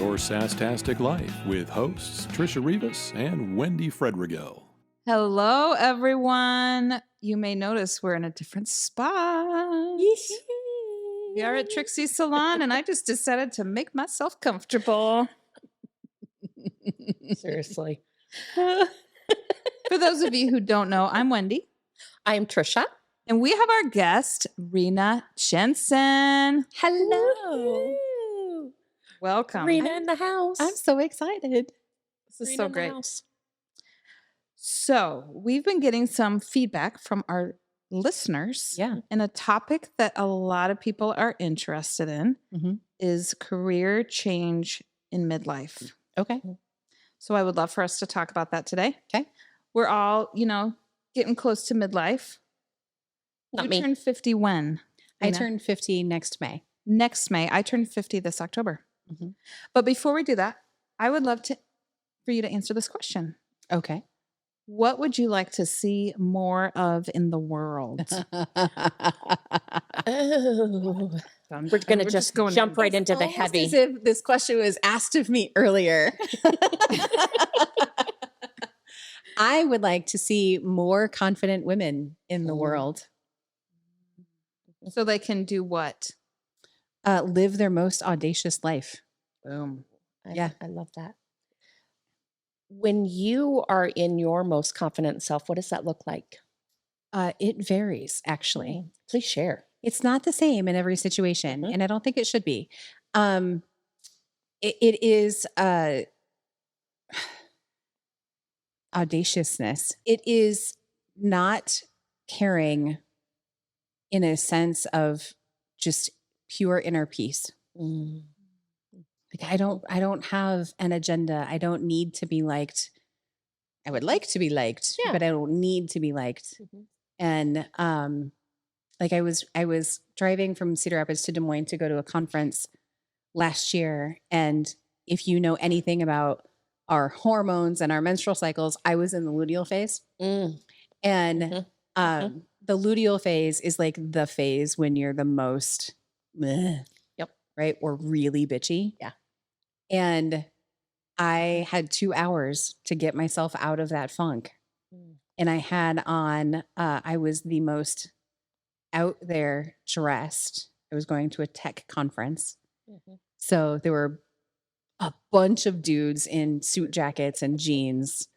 Your Sasstastic Life with hosts Trisha Rivas and Wendy Fredrigo. Hello, everyone. You may notice we're in a different spot. We are at Trixie's Salon, and I just decided to make myself comfortable. Seriously. For those of you who don't know, I'm Wendy. I'm Trisha. And we have our guest, Rina Jensen. Hello. Welcome. Rina in the house. I'm so excited. This is Rina so in the great. house. So we've been getting some feedback from our listeners. Yeah. And a topic that a lot of people are interested in is career change in midlife. Okay. So I would love for us to talk about that today. Okay. We're all, getting close to midlife. Not You me. turn 50 when? I Rina? turn 50 next May. Next May. I turn 50 this October. Mhm. But before we do that, I would love for you to answer this question. Okay. What would you like to see more of in the world? Oh, we're going to just jump right into the heavy. As if this question was asked of me earlier. I would like to see more confident women in the world. So they can do what? Live their most audacious life. Boom. Yeah. I love that. When you are in your most confident self, what does that look like? It varies, actually. Please share. It's not the same in every situation, Mhm. and I don't think it should be. It is audaciousness. It is not caring in a sense of just pure inner peace. Mm. Like I don't have an agenda. I don't need to be liked. I would like to be liked, Yeah. but I don't need to be liked. Mhm. And like I was driving from Cedar Rapids to Des Moines to go to a conference last year, and if you know anything about our hormones and our menstrual cycles, I was in the luteal phase. Mm. And Mhm. the luteal phase is like the phase when you're the most meh, Yep. right? Or really bitchy. Yeah. And I had 2 hours to get myself out of that funk. Mm. And I had on, I was the most out there dressed. I was going to a tech conference. Mhm. So there were a bunch of dudes in suit jackets and jeans,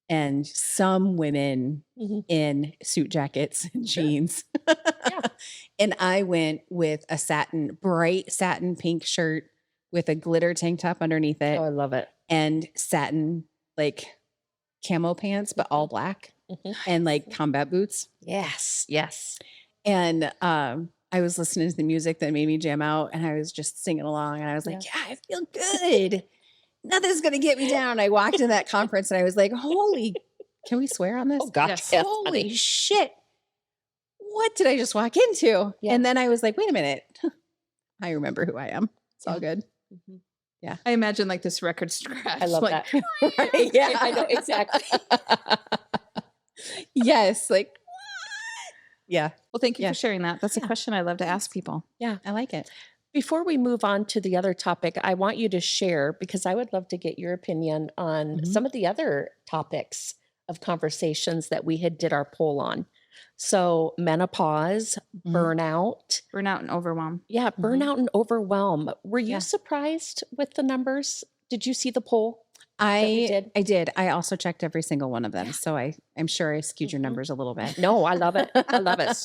and some women Mhm. in suit jackets and jeans. Yeah. And I went with a bright satin pink shirt with a glitter tank top underneath it Oh, I love it. and satin like camo pants, but all black Mhm. and like combat boots. Yes. Yes. And I was listening to the music that made me jam out, and I was just singing along, and I was like, yeah, I feel good. Nothing's going to get me down. I walked in that conference and I was like, can we swear on this? Oh, gosh. Yes. Yes, Holy honey. shit. What did I just walk into? Yeah. And then I was like, wait a minute. I remember who I am. It's all good. Mhm. I imagine like this record scratch. I love like, that. Right? Yeah, I know. Exactly. Yes. Like, what? Yeah. Well, thank you Yeah. for sharing that. That's a Yeah. question I love to ask people. Yeah. I like it. Before we move on to the other topic, I want you to share, because I would love to get your opinion on Mhm. some of the other topics of conversations that we had did our poll on. So menopause, Mhm. burnout. Burnout and overwhelm. Yeah, burnout and overwhelm. Were you Yeah. surprised with the numbers? Did you see the poll? we did? I did. I also checked every single one of them. So I'm sure I skewed your Mhm. numbers a little bit. No, I love it. I love it.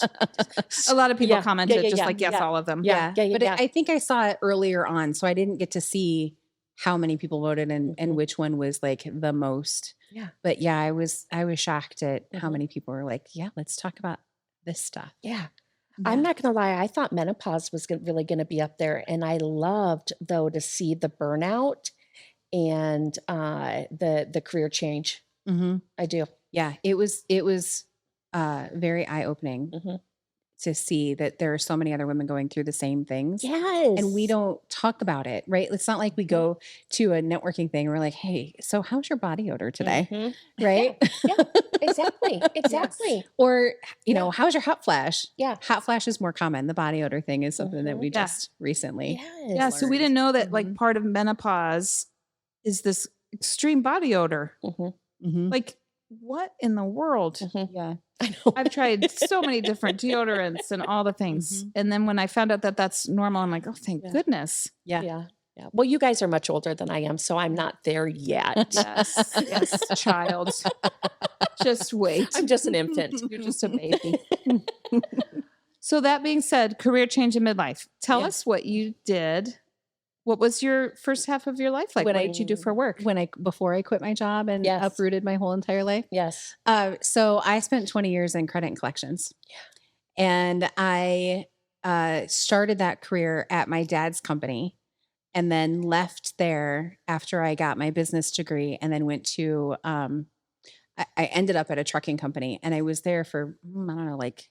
A lot of people Yeah, commented yeah, just yeah, like, yes, yeah. all of them. Yeah. But yeah. I think I saw it earlier on, so I didn't get to see how many people voted and Mhm. which one was like the most. Yeah. But yeah, I was shocked at how Mhm. many people were like, yeah, let's talk about this stuff. Yeah. I'm not going to lie. I thought menopause was really going to be up there. And I loved, though, to see the burnout and the career change. Mm-hmm. I do. Yeah, it was very eye opening. Mhm. to see that there are so many other women going through the same things. Yes. And we don't talk about it, right? It's not like we go to a networking thing and we're like, hey, so how's your body odor today? Right? Yeah, exactly. Exactly. Or, how's your hot flash? Yeah. Hot flash is more common. The body odor thing is something that we just recently. Yes. Yeah. So we didn't know that like part of menopause is this extreme body odor. Like, what in the world? Yeah. I know. I've tried so many different deodorants and all the things. And then when I found out that that's normal, I'm like, oh, thank goodness. Yeah. Well, you guys are much older than I am, so I'm not there yet. Yes, child. Just wait. I'm just an infant. You're just a baby. So that being said, career change in midlife. Tell us what you did. What was your first half of your life like? What did you do for work? Before I quit my job and uprooted my whole entire life? Yes. So I spent 20 years in credit and collections. Yeah. And I started that career at my dad's company and then left there after I got my business degree and then went to, I ended up at a trucking company and I was there for, I don't know, like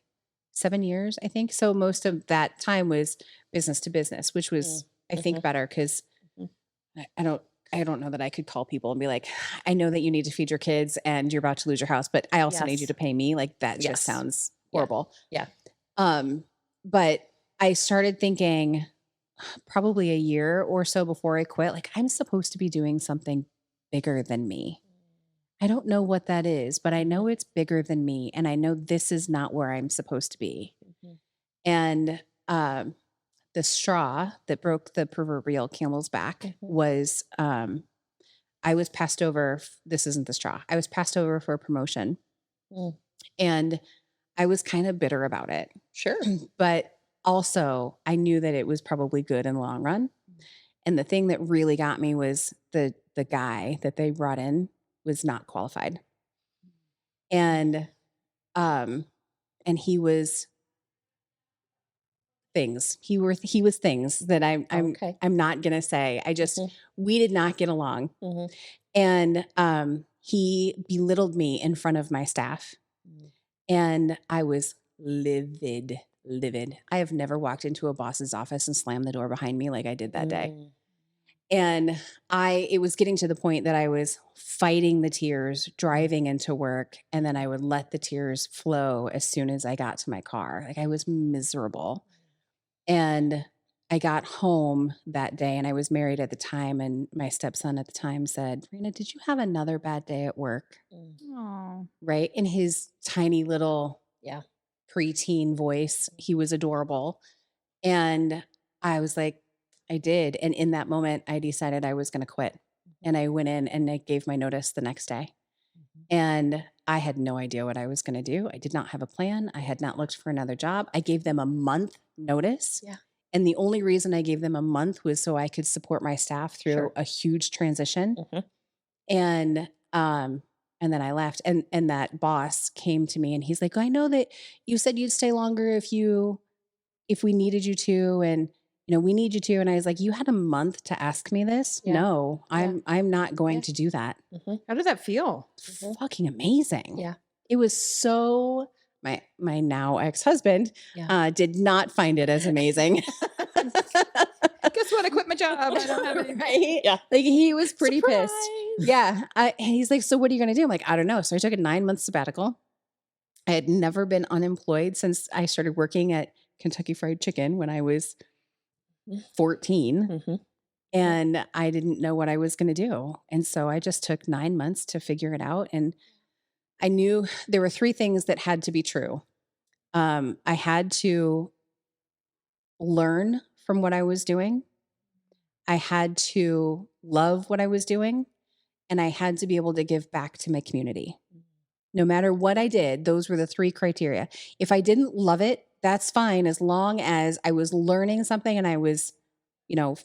7 years, I think. So most of that time was business to business, which was, I think, better because I don't know that I could call people and be like, I know that you need to feed your kids and you're about to lose your house, but I also need you to pay me. Like that just sounds horrible. Yeah. But I started thinking probably a year or so before I quit, like I'm supposed to be doing something bigger than me. I don't know what that is, but I know it's bigger than me. And I know this is not where I'm supposed to be. And, the straw that broke the proverbial camel's back was I was passed over. This isn't the straw. I was passed over for a promotion. And I was kind of bitter about it. Sure. But also I knew that it was probably good in the long run. And the thing that really got me was the guy that they brought in was not qualified. And he was things. He was things that I'm not gonna say. I just we did not get along. And he belittled me in front of my staff. And I was livid. I have never walked into a boss's office and slammed the door behind me like I did that day. And it was getting to the point that I was fighting the tears, driving into work, and then I would let the tears flow as soon as I got to my car. Like I was miserable. And I got home that day and I was married at the time. And my stepson at the time said, Rina, did you have another bad day at work? Right. In his tiny little preteen voice, he was adorable. And I was like, I did. And in that moment, I decided I was going to quit. And I went in and I gave my notice the next day. And I had no idea what I was going to do. I did not have a plan. I had not looked for another job. I gave them a month notice. Yeah. And the only reason I gave them a month was so I could support my staff through a huge transition. And then I left and that boss came to me and he's like, I know that you said you'd stay longer if we needed you to. And we need you to. And I was like, you had a month to ask me this? Yeah. No, I'm not going to do that. How did that feel? Fucking amazing. Yeah. It was so, my now ex-husband did not find it as amazing. Guess what? I quit my job. I don't have any. Right? Yeah. Like he was pretty pissed. Yeah. He's like, so what are you going to do? I'm like, I don't know. So I took a 9-month sabbatical. I had never been unemployed since I started working at Kentucky Fried Chicken when I was 14. And I didn't know what I was going to do. And so I just took 9 months to figure it out. And I knew there were 3 things that had to be true. I had to learn from what I was doing. I had to love what I was doing. And I had to be able to give back to my community. No matter what I did, those were the 3 criteria. If I didn't love it, that's fine as long as I was learning something and I was,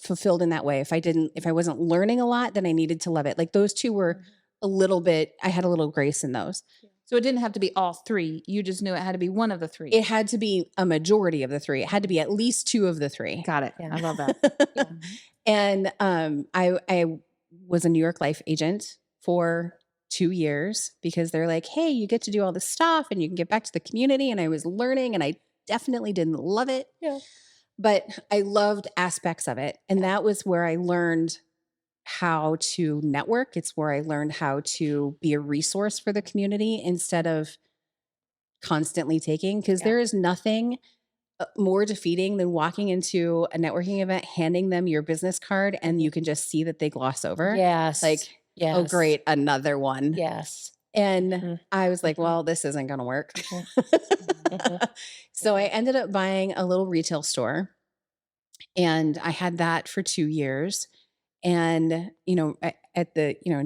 fulfilled in that way. If I wasn't learning a lot, then I needed to love it. Like those 2 were I had a little grace in those. So it didn't have to be all 3. You just knew it had to be one of the 3. It had to be a majority of the 3. It had to be at least 2 of the 3. Got it. Yeah. I love that. And I was a New York Life agent for 2 years because they're like, hey, you get to do all this stuff and you can get back to the community. And I was learning and I definitely didn't love it. Yeah. But I loved aspects of it. And that was where I learned how to network. It's where I learned how to be a resource for the community instead of constantly taking, because there is nothing more defeating than walking into a networking event, handing them your business card, and you can just see that they gloss over. Yes. Like, yes. oh, great, another one. Yes. And I was like, well, this isn't going to work. So I ended up buying a little retail store, and I had that for 2 years. And, in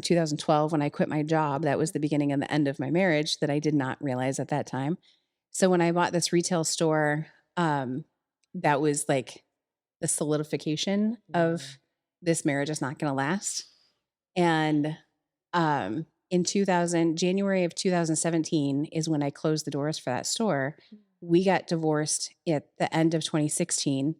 2012, when I quit my job, that was the beginning and the end of my marriage that I did not realize at that time. So when I bought this retail store, that was like the solidification of this marriage is not going to last. And in January of 2017 is when I closed the doors for that store. We got divorced at the end of 2016.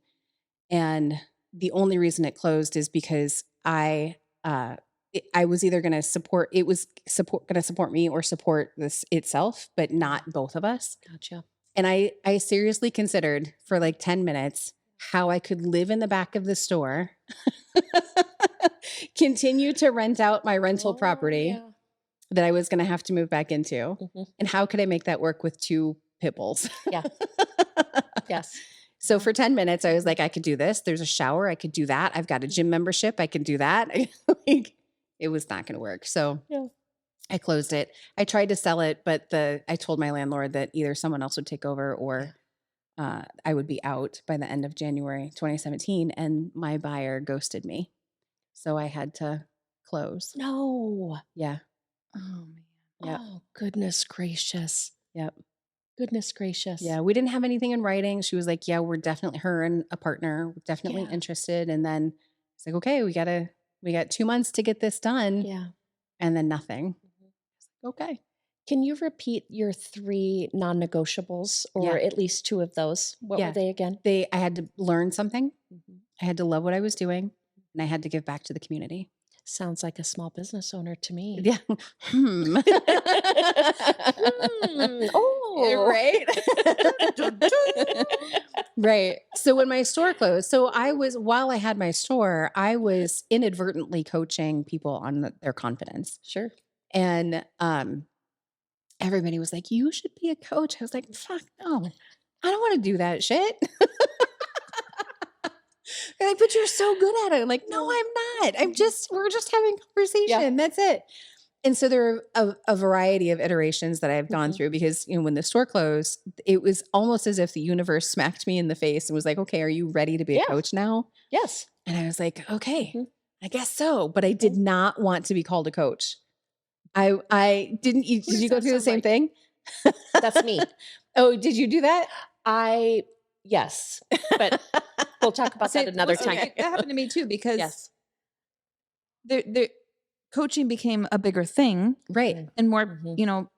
And the only reason it closed is because I was either going to support me or support this itself, but not both of us. Gotcha. And I seriously considered for like 10 minutes how I could live in the back of the store, continue to rent out my rental property that I was going to have to move back into. And how could I make that work with 2 pit bulls? Yeah. Yes. So for 10 minutes, I was like, I could do this. There's a shower. I could do that. I've got a gym membership. I can do that. It was not going to work. So I closed it. I tried to sell it, but I told my landlord that either someone else would take over or I would be out by the end of January 2017. And my buyer ghosted me. So I had to close. No. Yeah. Oh, man. Yep. Oh, goodness gracious. Yep. Goodness gracious. Yeah. We didn't have anything in writing. She was like, yeah, we're definitely, her and a partner, we're definitely interested. And then it's like, okay, we got 2 months to get this done. Yeah. And then nothing. Okay. Can you repeat your 3 non-negotiables or at least 2 of those? What were they again? I had to learn something. I had to love what I was doing, and I had to give back to the community. Sounds like a small business owner to me. Yeah. Oh, right. Right. So when my store closed, while I had my store, I was inadvertently coaching people on their confidence. Sure. And everybody was like, you should be a coach. I was like, fuck no. I don't want to do that shit. They're like, but you're so good at it. I'm like, no, I'm not. We're just having conversation. Yeah. That's it. And so there are a variety of iterations that I've gone through because, when the store closed, it was almost as if the universe smacked me in the face and was like, okay, are you ready to be a coach now? Yes. And I was like, okay, I guess so. But I did not want to be called a coach. I didn't. Did you go through the same thing? That's me. Oh, did you do that? Yes, but we'll talk about that another time. That happened to me too because the coaching became a bigger thing, right? And more,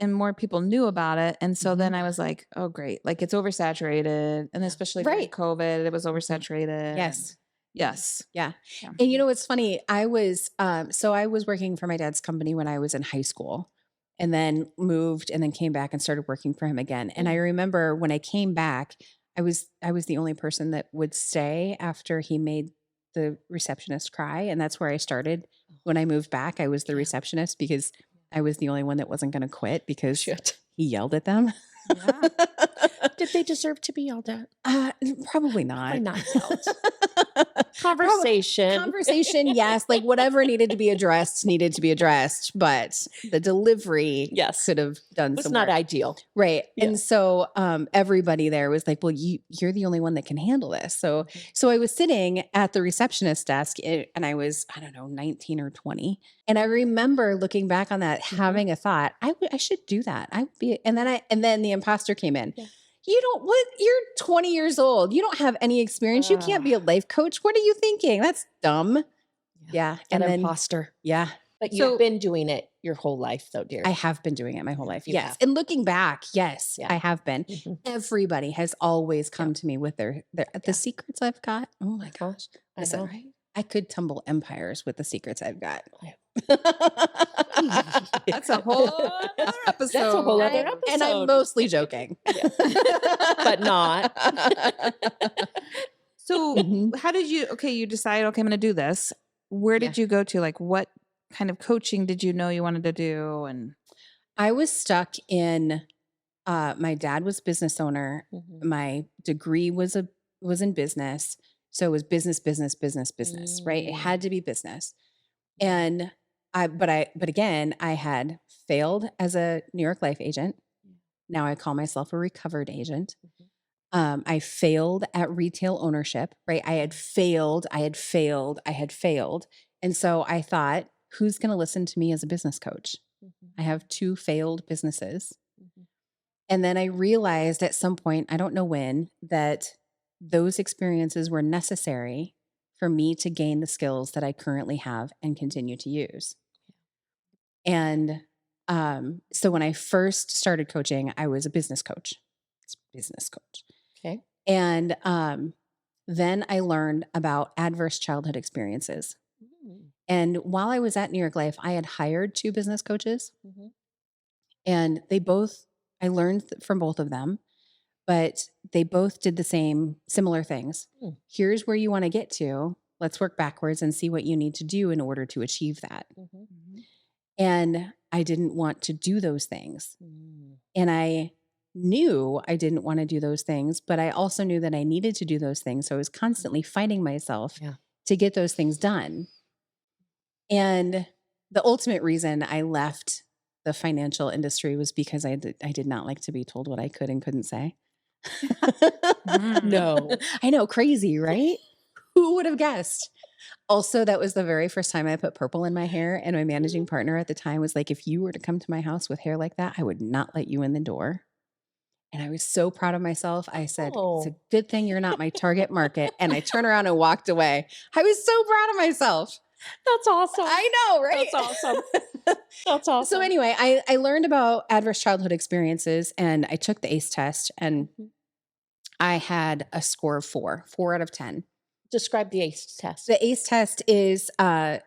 and more people knew about it, and so then I was like, oh, great, like it's oversaturated, and especially during COVID, it was oversaturated. Yes. Yes. Yeah. And it's funny. I was working for my dad's company when I was in high school and then moved and then came back and started working for him again. And I remember when I came back, I was the only person that would stay after he made the receptionist cry. And that's where I started. When I moved back, I was the receptionist because I was the only one that wasn't going to quit because he yelled at them. Yeah. Did they deserve to be yelled at? Probably not. Probably not yelled. Conversation, yes. Like whatever needed to be addressed, but the delivery could have done it's some not work. ideal. Right. Yeah. And so everybody there was like, well, you're the only one that can handle this. So I was sitting at the receptionist desk and I was, 19 or 20. And I remember looking back on that, having a thought, I should do that. I would be, and then the imposter came in. Yeah. You're 20 years old. You don't have any experience. You can't be a life coach. What are you thinking? That's dumb. Yeah. An imposter. Yeah. But you've been doing it your whole life though, dear. I have been doing it my whole life. Yes. And looking back, yes, I have been. Everybody has always come to me with the secrets I've got. Oh my gosh. I know. I could tumble empires with the secrets I've got. That's a whole other episode. That's a whole other And I'm episode. mostly joking. But not. So Mhm. how did you, you decide, okay, I'm going to do this. Where did you go to? Like, what kind of coaching did you know you wanted to do? And I was stuck in, my dad was business owner. Mhm. My degree was in business. So it was business, right? It had to be business. And but again, I had failed as a New York Life agent. Now I call myself a recovered agent. I failed at retail ownership, right? I had failed. And so I thought, who's going to listen to me as a business coach? I have 2 failed businesses. And then I realized at some point, I don't know when, that those experiences were necessary for me to gain the skills that I currently have and continue to use. And so when I first started coaching, I was a business coach. Okay. And then I learned about adverse childhood experiences. And while I was at New York Life, I had hired 2 business coaches, and I learned from both of them, but they both did the similar things. Here's where you want to get to. Let's work backwards and see what you need to do in order to achieve that. And I didn't want to do those things. And I knew I didn't want to do those things, but I also knew that I needed to do those things. So I was constantly fighting myself to get those things done. And the ultimate reason I left the financial industry was because I did not like to be told what I could and couldn't say. No. I know, crazy, right? Who would have guessed? Also, that was the very first time I put purple in my hair, and my managing partner at the time was like, if you were to come to my house with hair like that, I would not let you in the door. And I was so proud of myself. I said, it's a good thing you're not my target market. And I turned around and walked away. I was so proud of myself. That's awesome. I know, right? That's awesome. That's awesome. So anyway, I learned about adverse childhood experiences, and I took the ACE test, and I had a score of 4 out of 10. Describe the ACE test. The ACE test is a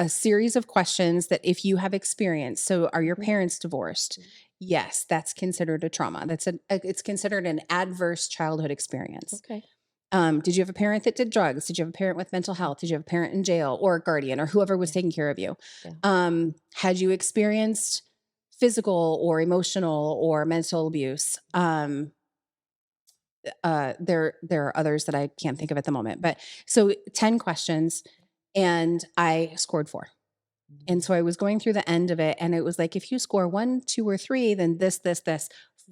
series of questions that if you have experienced, so are your parents divorced? Yes, that's considered a trauma. It's considered an adverse childhood experience. Okay. Did you have a parent that did drugs? Did you have a parent with mental health? Did you have a parent in jail or a guardian or whoever was taking care of you? Had you experienced physical or emotional or mental abuse? There are others that I can't think of at the moment, but so 10 questions, and I scored 4. And so I was going through the end of it, and it was like, if you score 1, 2, or 3, then this,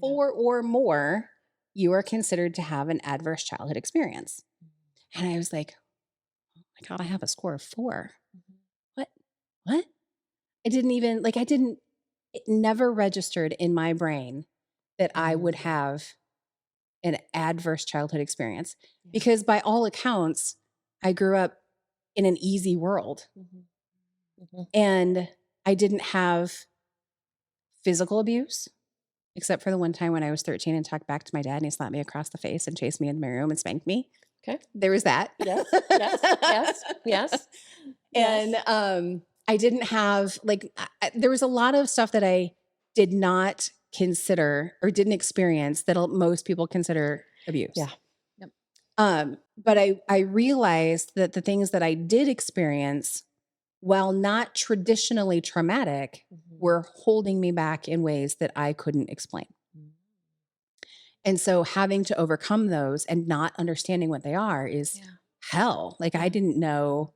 4 or more, you are considered to have an adverse childhood experience. And I was like, oh my God, I have a score of 4. What? It never registered in my brain that I would have an adverse childhood experience, because by all accounts, I grew up in an easy world. And I didn't have physical abuse, except for the one time when I was 13 and talked back to my dad, and he slapped me across the face and chased me into my room and spanked me. Okay. There was that. Yes. And I didn't have, there was a lot of stuff that I did not consider or didn't experience that most people consider abuse. Yeah. But I realized that the things that I did experience, while not traditionally traumatic, were holding me back in ways that I couldn't explain. And so having to overcome those and not understanding what they are is hell. Like I didn't know.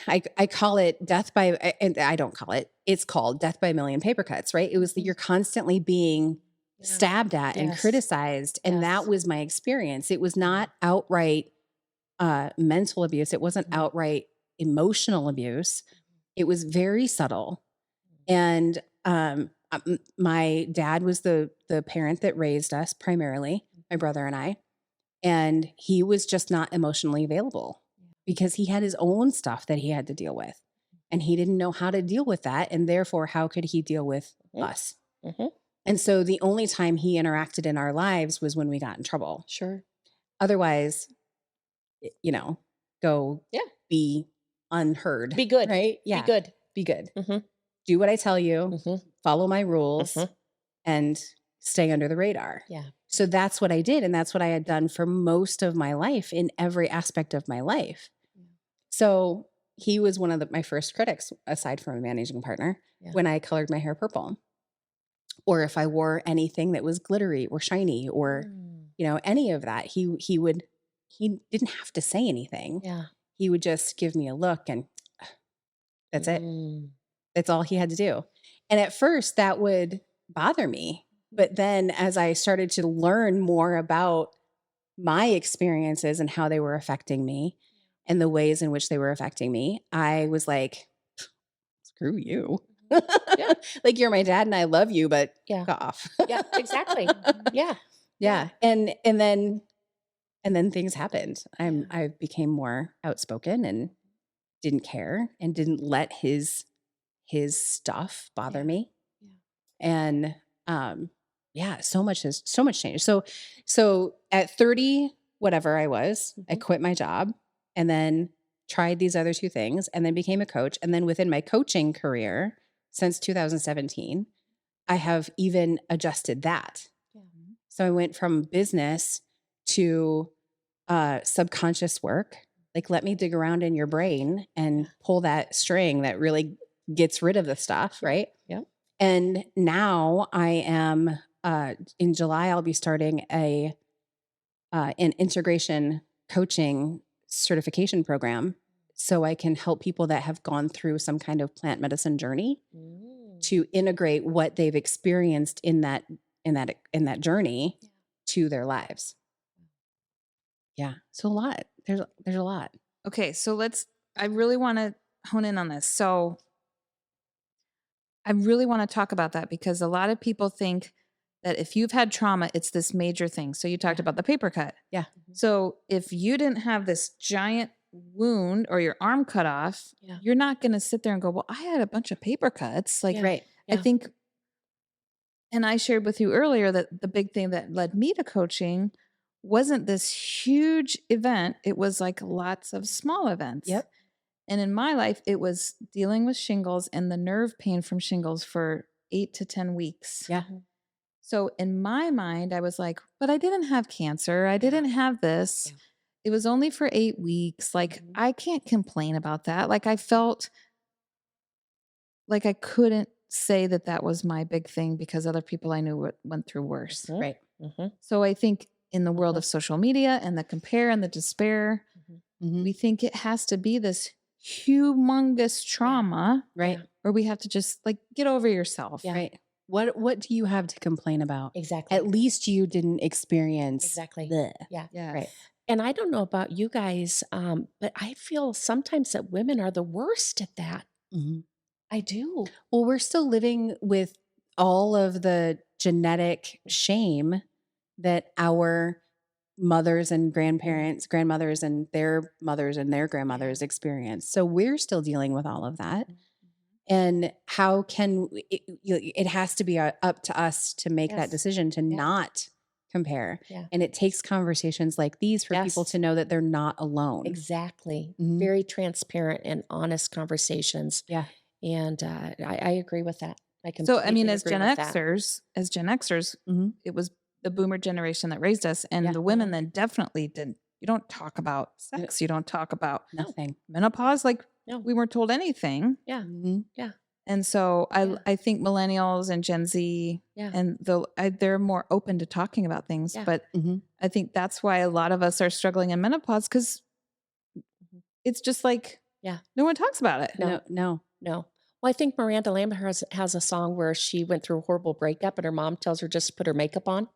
I call it death by, and I don't call it, it's called death by a million paper cuts, right? It was that you're constantly being stabbed at and criticized. And that was my experience. It was not outright mental abuse. It wasn't outright emotional abuse. It was very subtle. And my dad was the parent that raised us primarily, my brother and I, and he was just not emotionally available because he had his own stuff that he had to deal with, and he didn't know how to deal with that. And therefore, how could he deal with us? And so the only time he interacted in our lives was when we got in trouble. Sure. Otherwise, go be unheard. Be good. Right? Yeah. Be good. be good. Mhm. Do what I tell you, Mhm. follow my rules, Mhm. and stay under the radar. Yeah. So that's what I did. And that's what I had done for most of my life in every aspect of my life. Yeah. So he was one of my first critics, aside from a managing partner, Yeah. when I colored my hair purple. Or if I wore anything that was glittery or shiny or, any of that, he didn't have to say anything. Yeah. He would just give me a look and that's it. That's all he had to do. And at first that would bother me. But then as I started to learn more about my experiences and how they were affecting me and the ways in which they were affecting me, I was like, screw you. Yeah. Like, you're my dad and I love you, but Yeah. fuck off. Yeah, exactly. Yeah. Yeah. And then things happened. I became more outspoken and didn't care and didn't let his stuff bother me. And so much changed. So at 30, whatever I was, I quit my job and then tried these other two things and then became a coach. And then within my coaching career since 2017, I have even adjusted that. So I went from business to subconscious work. Like, let me dig around in your brain and pull that string that really gets rid of the stuff, right? Yep. And now I am in July I'll be starting an integration coaching certification program so I can help people that have gone through some kind of plant medicine journey to integrate what they've experienced in that journey to their lives. Yeah. So a lot. There's a lot. Okay, so I really want to hone in on this. So I really want to talk about that because a lot of people think that if you've had trauma, it's this major thing. So you talked about the paper cut. Yeah. So if you didn't have this giant wound or your arm cut off, you're not going to sit there and go, well, I had a bunch of paper cuts. Like, Right. I think, and I shared with you earlier that the big thing that led me to coaching wasn't this huge event. It was like lots of small events. Yep. And in my life, it was dealing with shingles and the nerve pain from shingles for 8 to 10 weeks. Yeah. So in my mind, I was like, but I didn't have cancer. I didn't have this. Yeah. It was only for 8 weeks. Like, I can't complain about that. Like, I felt like I couldn't say that that was my big thing because other people I knew went through worse. Right. So I think in the world of social media and the compare and the despair, we think it has to be this humongous trauma, Right. or we have to just like get over yourself. Yeah. Right. What do you have to complain about? Exactly. At least you didn't experience Exactly. the. Yeah. Right. And I don't know about you guys, but I feel sometimes that women are the worst at that. I do. Well, we're still living with all of the genetic shame that our mothers and grandmothers and their mothers and their grandmothers experienced. So we're still dealing with all of that. And how can it has to be up to us to make that decision to not compare. Yeah. And it takes conversations like these for people to know that they're not alone. Exactly. Very transparent and honest conversations. Yeah. And I agree with that. So, I mean, as agree Gen with that. Xers, it was the boomer generation that raised us. And the women then definitely didn't. You don't talk about sex. You don't talk about nothing. Menopause. Like, we weren't told anything. Yeah. Yeah. And so I think millennials and Gen Z and they're more open to talking about things. Yeah. But I think that's why a lot of us are struggling in menopause because it's just like, no one talks about it. No. Well, I think Miranda Lambert has a song where she went through a horrible breakup and her mom tells her just to put her makeup on.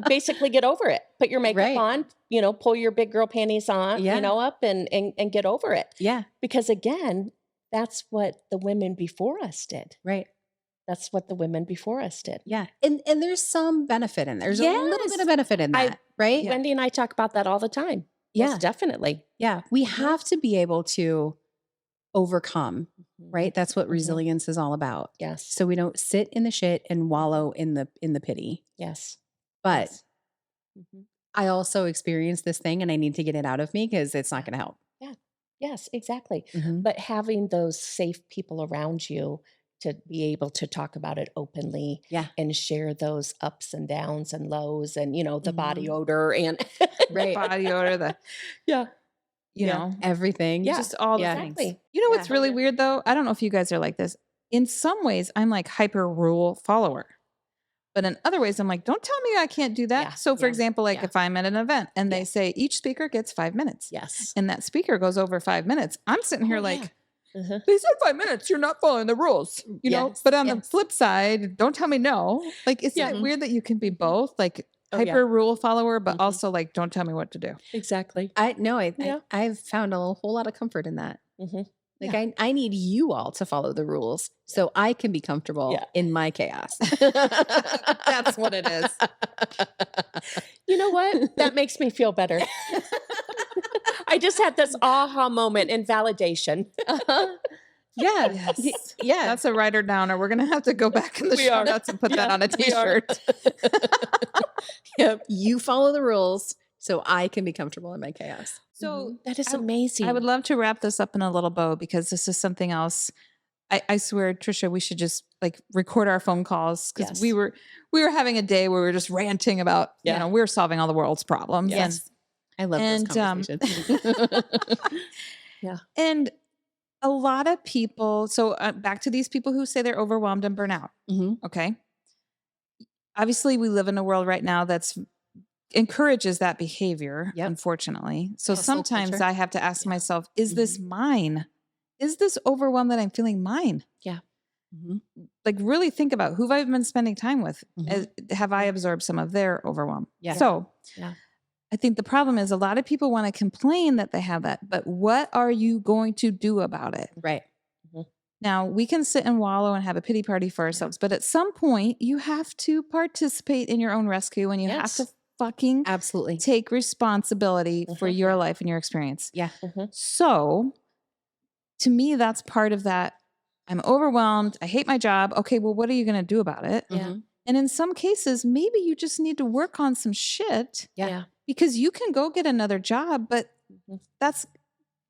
Basically get over it. Put your makeup on, pull your big girl panties on, up and get over it. Yeah. Because again, that's what the women before us did. Right. That's what the women before us did. Yeah. And there's some benefit in there. There's a little bit of benefit in that, right? Wendy and I talk about that all the time. Yeah. Most definitely. Yeah. We have to be able to overcome, right? That's what resilience is all about. Yes. So we don't sit in the shit and wallow in the pity. Yes. But Yes. I also experienced this thing and I need to get it out of me because it's not going to help. Yeah. Yes, exactly. Mhm. But having those safe people around you to be able to talk about it openly Yeah. and share those ups and downs and lows and, the body Mhm. odor and Right. Body odor, the, yeah, you Yeah. know, Everything. Yeah, just all the Yeah. things. exactly. You know what's Yeah. really weird though? I don't know if you guys are like this. In some ways, I'm like hyper rule follower. But in other ways, I'm like, don't tell me I can't do that. Yeah, So, for yeah, example, like yeah. if I'm at an event and they Yeah. say each speaker gets 5 minutes Yes. and that speaker goes over 5 minutes, I'm sitting here Oh, like, yeah. Uh-huh. they said 5 minutes, you're not following the rules, you know? Yes, But on the yes. flip side, don't tell me no. Like, isn't Yeah. it weird that you can be Mhm. both, like Oh, yeah. hyper rule follower, but Mhm. also like, don't tell me what to do? Exactly. I Yeah. I've found a whole lot of comfort in that. Mhm. Like Yeah. I need you all to follow the rules so I can be comfortable Yeah. in my chaos. That's what it is. You know what? That makes me feel better. I just had this aha moment in validation. Yeah. Yes. Yeah. That's a writer downer. We're going to have to go back in the We show are. notes and put that Yeah, on a we are. t-shirt. Yep. You follow the rules so I can be comfortable in my chaos. So That is I- amazing. I would love to wrap this up in a little bow because this is something else. I swear, Trisha, we should just like record our phone calls because Yes. we were having a day where we were just ranting about, Yeah. we were solving all the world's problems. Yes. I love those And, conversations. And a lot of people, so back to these people who say they're overwhelmed and burnout. Mhm. Okay. Obviously, we live in a world right now that's encourages that behavior, Yep. unfortunately. So Hustle sometimes culture. I have to ask Yeah. myself, is this mine? Is this overwhelm that I'm feeling mine? Mhm. Like really think about who I've been spending time with. Mhm. Have I absorbed some of their overwhelm? Yeah. So Yeah. I think the problem is a lot of people want to complain that they have that, but what are you going to do about it? Right. Now, we can sit and wallow and have a pity party for ourselves, but at some point, you have to participate in your own rescue and you have Yes. to fucking Absolutely. take responsibility for your life and your experience. Yeah. So, to me, that's part of that. I'm overwhelmed. I hate my job. Okay, well, what are you going to do about it? Yeah. Mhm. And in some cases, maybe you just need to work on some shit Yeah. because you can go get another job, but that's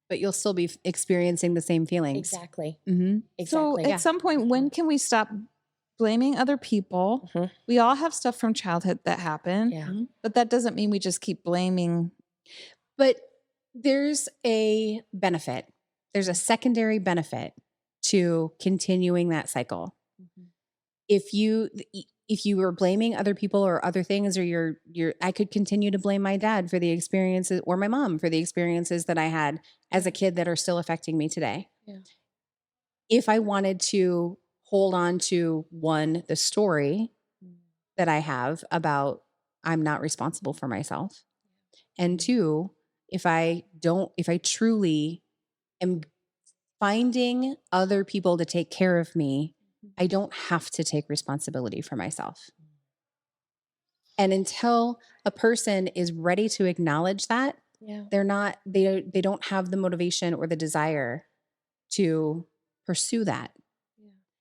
But you'll still be experiencing the same feelings. Exactly. Mhm. Exactly. so at some point, when can we stop blaming other people? Mhm. We all have stuff from childhood that happened, Yeah. but that doesn't mean we just keep blaming. But there's a benefit. There's a secondary benefit to continuing that cycle. If you were blaming other people or other things, or I could continue to blame my dad for the experiences or my mom for the experiences that I had as a kid that are still affecting me today. Yeah. If I wanted to hold on to the story that I have about I'm not responsible for myself, and two, if I truly am finding other people to take care of me, I don't have to take responsibility for myself. And until a person is ready to acknowledge that, Yeah. they don't have the motivation or the desire to pursue that.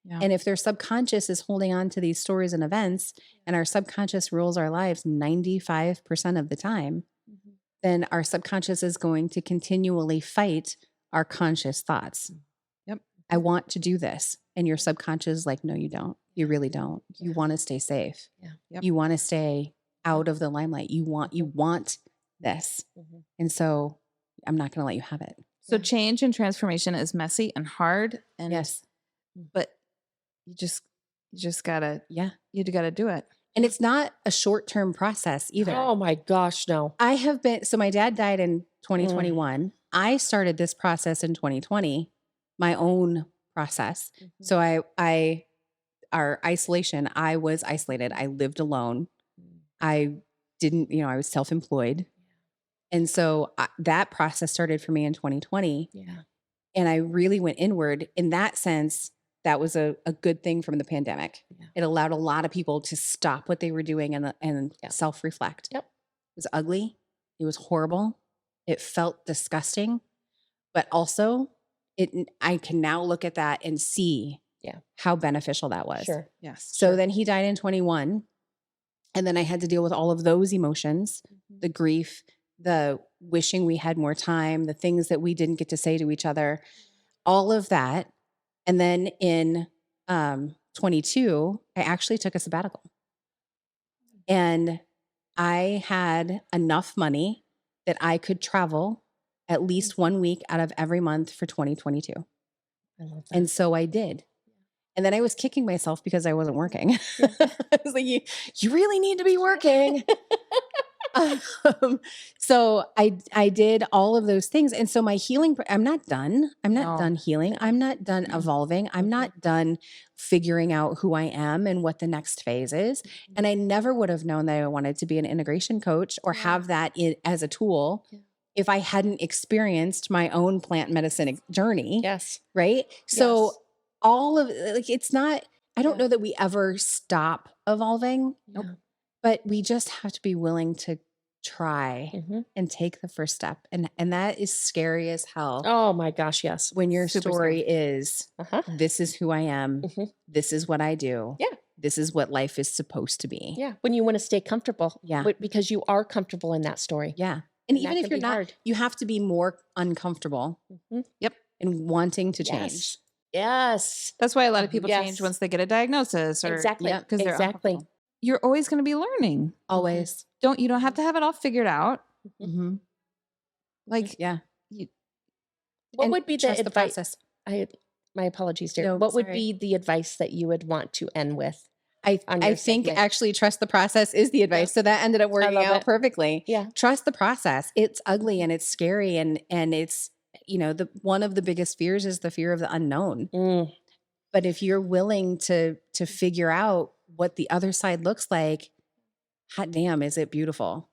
Yeah. And if their subconscious is holding on to these stories and events, and our subconscious rules our lives 95% of the time, then our subconscious is going to continually fight our conscious thoughts. Yep. I want to do this. And your subconscious is like, no, you don't. You really don't. You want to stay safe. Yeah. Yep. You want to stay out of the limelight. You want this. And so I'm not going to let you have it. So change and transformation is messy and hard, and Yes. but you just gotta you gotta do it. And it's not a short-term process either. Oh my gosh, no. So my dad died in 2021. I started this process in 2020, my own process. So our isolation, I was isolated. I lived alone. I didn't, I was self-employed. And so that process started for me in 2020. Yeah. And I really went inward. In that sense, that was a good thing from the pandemic. Yeah. It allowed a lot of people to stop what they were doing and self-reflect. Yep. It was ugly. It was horrible. It felt disgusting. But also, I can now look at that and see how beneficial that was. Sure. Yes. So then he died in 21. And then I had to deal with all of those emotions, the grief, the wishing we had more time, the things that we didn't get to say to each other, all of that. And then in 22, I actually took a sabbatical. And I had enough money that I could travel at least 1 week out of every month for 2022. I love that. And so I did. And then I was kicking myself because I wasn't working. I was like, you really need to be working. So I did all of those things. And so my healing, I'm not done. I'm not done healing. I'm not done evolving. I'm not done figuring out who I am and what the next phase is. And I never would have known that I wanted to be an integration coach or have that as a tool if I hadn't experienced my own plant medicine journey. Yes. Right. So all of like, it's not, I don't know that we ever stop evolving, but we just have to be willing to try and take the first step. And that is scary as hell. Oh my gosh. Yes. When your Super story is, this is who I am. This is what I do. Yeah. This is what life is supposed to be. Yeah. When you want to stay comfortable. Yeah. Because you are comfortable in that story. Yeah. And And even that if can you're be not, hard. you have to be more uncomfortable. Yep. And wanting to change. Yes. That's why a lot of people Yes. change once they get a diagnosis or Exactly. because they're Exactly. uncomfortable. You're always going to be learning. Always. You don't have to have it all figured out. Mm-hmm. Like, Yeah. What And would be the trust the advice? process. My apologies, dear. No, What would sorry. be the advice that you would want to end with? I on your think segment? actually trust the process is the advice. So that ended up working love out it. perfectly. Yeah. Trust the process. It's ugly and it's scary and it's, the one of the biggest fears is the fear of the unknown. But if you're willing to figure out what the other side looks like, hot damn, is it beautiful?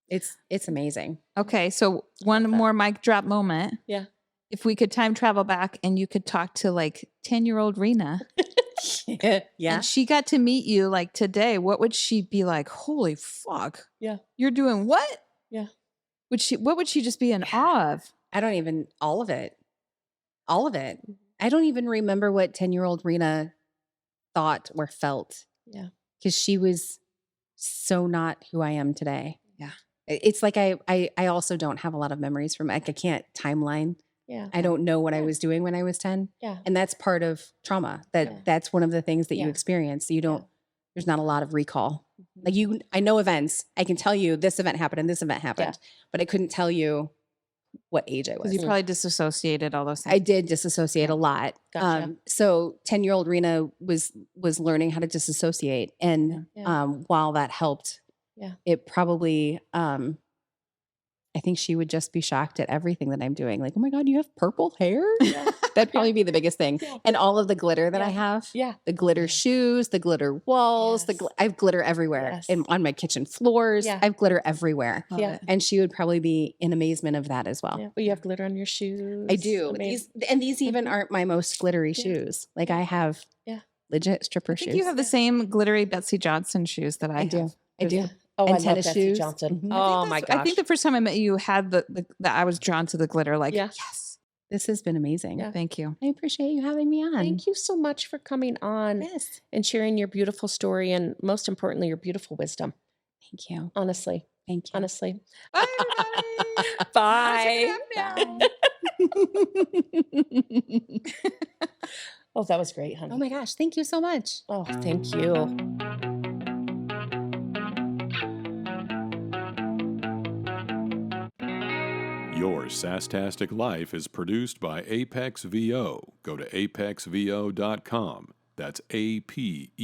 It's amazing. okay, so one more mic drop moment. Yeah. If we could time travel back and you could talk to like 10-year-old Rina Yeah. and she got to meet you like today, what would she be like? Holy fuck. Yeah. You're doing what? Yeah. What would she just be in awe of? I don't even, all of it. All of it. I don't even remember what 10-year-old Rina thought or felt. Yeah. Because she was so not who I am today. Yeah. It's like I also don't have a lot of memories from, like, I can't timeline. Yeah. I don't know what I was doing when I was 10. Yeah. And that's part of trauma. Yeah. That's one of the things that you Yeah. experience. You don't, there's not a lot of recall. Like I know events. I can tell you this event happened and this event happened, but I couldn't tell you what age I was. Because you probably disassociated all those things. I did disassociate a lot. Gotcha. So 10-year-old Rina was learning how to disassociate. And while that helped, it probably, I think she would just be shocked at everything that I'm doing. Like, oh my God, you have purple hair? That'd probably be the biggest thing. Yeah. And all of the glitter that I have. Yeah. The glitter shoes, the glitter walls, Yes. I have glitter everywhere. Yes. And on my kitchen floors, Yeah. I have glitter everywhere. Love Yeah. it. And she would probably be in amazement of that as well. Yeah. Well, you have glitter on your shoes. I do. Amazing. These even aren't my most glittery shoes. Like I have legit stripper I think shoes. you have the same glittery Betsy Johnson shoes that I I do. have. I do. Oh, And I love tennis Betsy shoes. Johnson. Mhm. Oh my gosh. I think the first time I met you had that I was drawn to the glitter. Like, Yeah. yes. This has been amazing. Yeah. Thank you. I appreciate you having me on. Thank you so much for coming on Yes. and sharing your beautiful story and most importantly, your beautiful wisdom. Thank you. Honestly. Thank you. Honestly. Bye, everybody. Bye. Bye. Oh, that was great, honey. Oh my gosh. Thank you so much. Oh, thank you. Your Sasstastic Life is produced by Apex VO. Go to apexvo.com. That's APEXXVO.